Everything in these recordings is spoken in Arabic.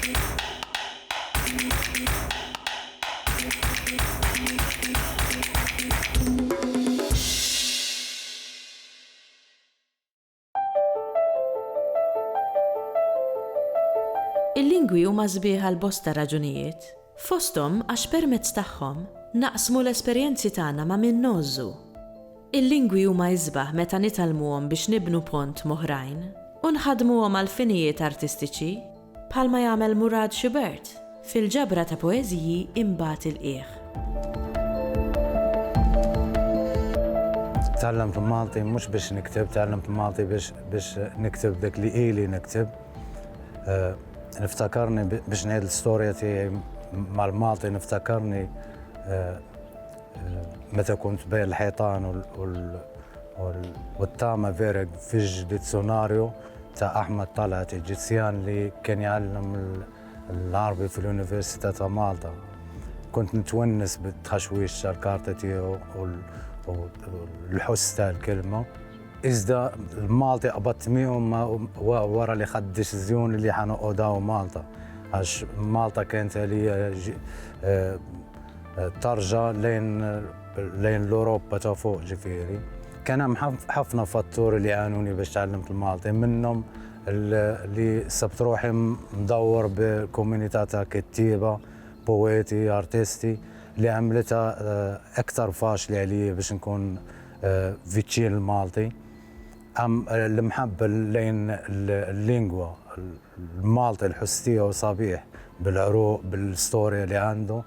Il-lingwi huma sbieħ għal bosta raġunijiet, fosthom għax permezz tagħhom naqsmu l-esperjenzi tagħna ma' min nożżu. Il-lingwi huma isbaħ meta nitalmuhom biex nibnu pont moħrajn u nħadmuhom għal finijiet artistiċi bħalma jagħmel Murad Schubert fil-ġabra ta' poeżiji Imbagħad il-qiegħ. تعلمت المالطي مش باش نكتب، تعلمت المالطي باش نكتب ذاك اللي إلي نكتب. نفتكرني باش نعيد الستوريا تاعي مع المالطي، نفتكرني متى كنت بين الحيطان والتاما فيرق في ديكسيوناريو تاع أحمد طلعت الجيتسيان اللي كان يعلم العربي في اليونيفرسيتي تاع مالطا. كنت نتونس بالتخشويش تاع الكارتا تاعو والحس تاع الكلمة. إذا المالطي أبط ميهم ورا اللي خد ديسيزيون اللي حنقعدوا مالطا، عش مالطا كانت لي ترجع لين لأوروبا تا فوق جفيري. كان حفنا فاتور اللي عانوني باش تعلمت المالطي، منهم اللي سبت روحي مدور بالكوميونيتي تاع كتيبة بويتي ارتستي اللي عملتها أكثر فاشلة عليا باش نكون فيتشين المالطي. المحبة لين اللينغوا المالطي الحسية وصبيح بالعروق بالستوريا اللي عنده،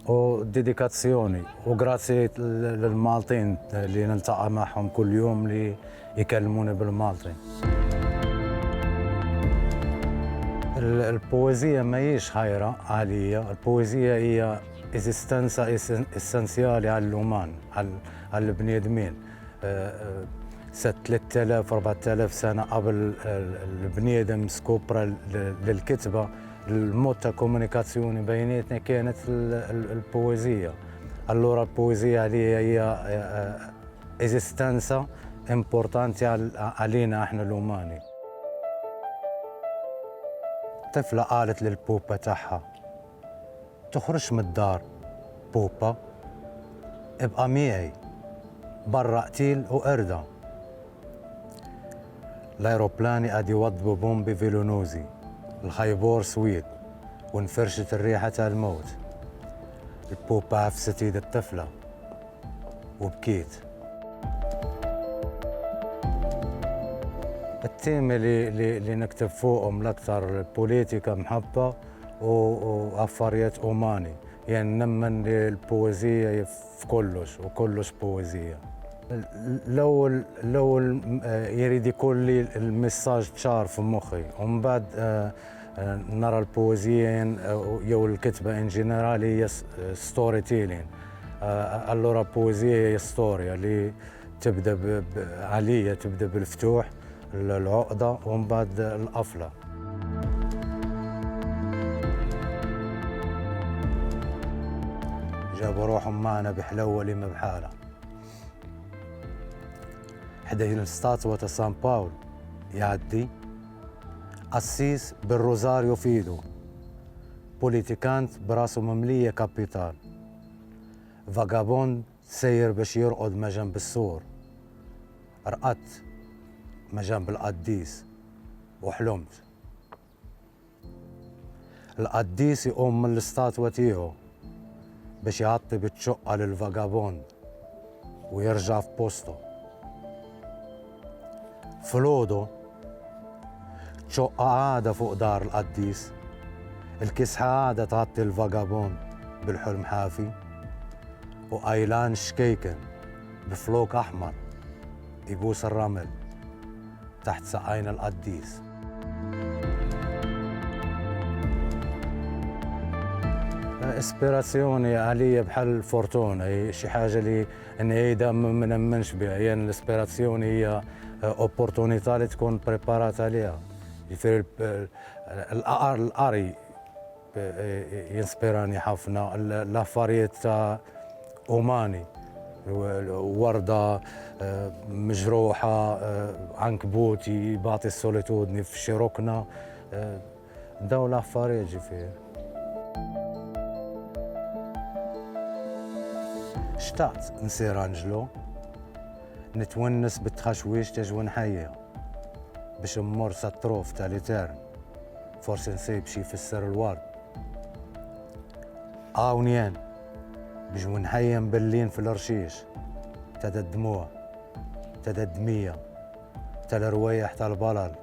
وديديكاسيوني وغراتسي للمالطين اللي نلتقى معهم كل يوم اللي يكلموني بالمالطي. البويزية ماهيش خيرة عليا، البويزية هي إزيستنسا إسنسيالي على الأومان، على البني آدمين. 3000 4000 سنة قبل البني آدم سكوبرا للكتبة، الموتا كومونيكاسيوني بيناتنا كانت البويزية. اللورا البويزية عليها هي إزيستنسا إمبورتانتي علينا احنا الأوماني. طفلة قالت للبوبا تاعها تخرج من الدار بوبا، ابقى معي برا قتيل وقردة. الايروبلاني قاعد يوضبوا بومبي فيلونوزي، الخيبور سويد وانفرشت الريحة تاع الموت. البوبا عفست ايد الطفلة وبكيت. التيمة اللي نكتب فوقهم الأكثر البوليتيكا محبة وعفاريات أوماني، يعني نمن البويزية في كلش وكلش بويزية. الأول يريد يكون لي الميساج تشار في مخي، ومن بعد نرى البويزية أو الكتبة إن جنرال هي ستوري تيلين. اللورا البويزية هي ستوريا اللي تبدأ عليا، تبدأ بالفتوح العقدة ومن بعد القفلة. جابوا روحهم معنا بحلوة لما بحالة. حدا الستاتوة سان باول يعدي قسيس بالروزاريو في ايده، بوليتيكانت براسه مملية كابيتال، فاغابوند سير باش يرقد ما جنب السور. رقدت ما جنب القديس وحلمت. القديس يقوم من الستاتوة تيعو باش يعطي بتشقة للفاغابوند ويرجع في بوسطه. فلودو تشقة عادة فوق دار القديس، الكسحة عادة تعطي الفاغابوند بالحلم حافي، وأيلان شكيكن بفلوك أحمر يبوس الرمل تحت سقاين القديس. اسبيراسيوني عليا بحال فورتونا، هي شي حاجه اللي نعيدها ما نمنش بها. يعني الاسبيراسيون هي اوبورتونيتي اللي تكون بريبارات عليها. يفير الاري ينسبيراني حفنا لافاريت تاع اوماني، وردة مجروحة، عنكبوتي باطي السوليتودني في شيروكنا، daw l-affarijiet ġifier. Xtaqt nsir Anġlu, nitwennis bit-tħaxwix teġwin ħajja biex immur sat-trof tal-Etern, forsi nsib xi jfisser il-ward. Hawn jien biex winħajjem billin fil-rxiex ta' d-dmuħ, ta' d-dmija, tal-rwejjaħ tal-balal,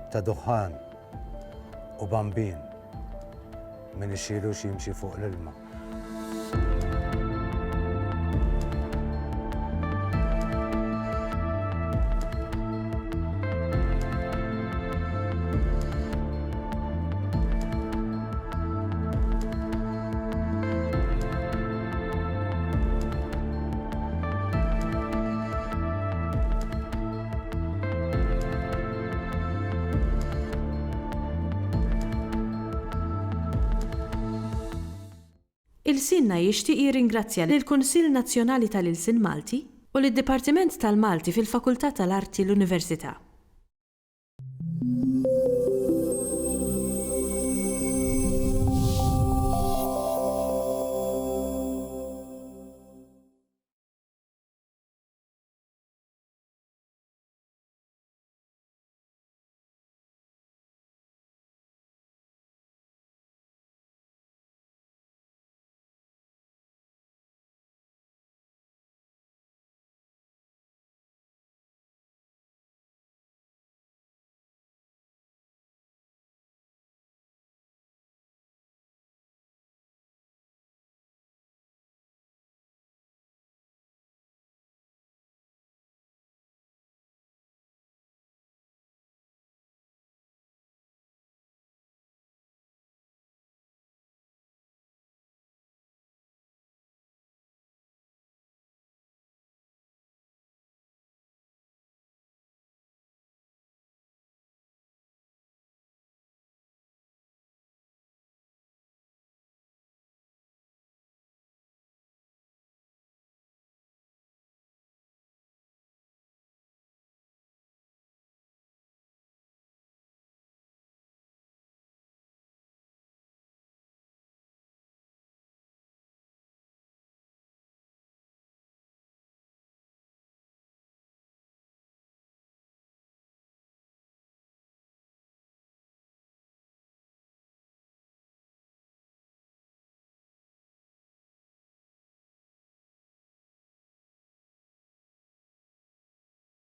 ta' duħan u bambin min ixxilux jimxi fuq l-ilma. Il-Sinna jixtieq jirringrazzja lill-Kunsill Nazzjonali tal-Ilsien Malti u lid-Dipartiment tal-Malti fil-Fakultà tal-Arti l-Università.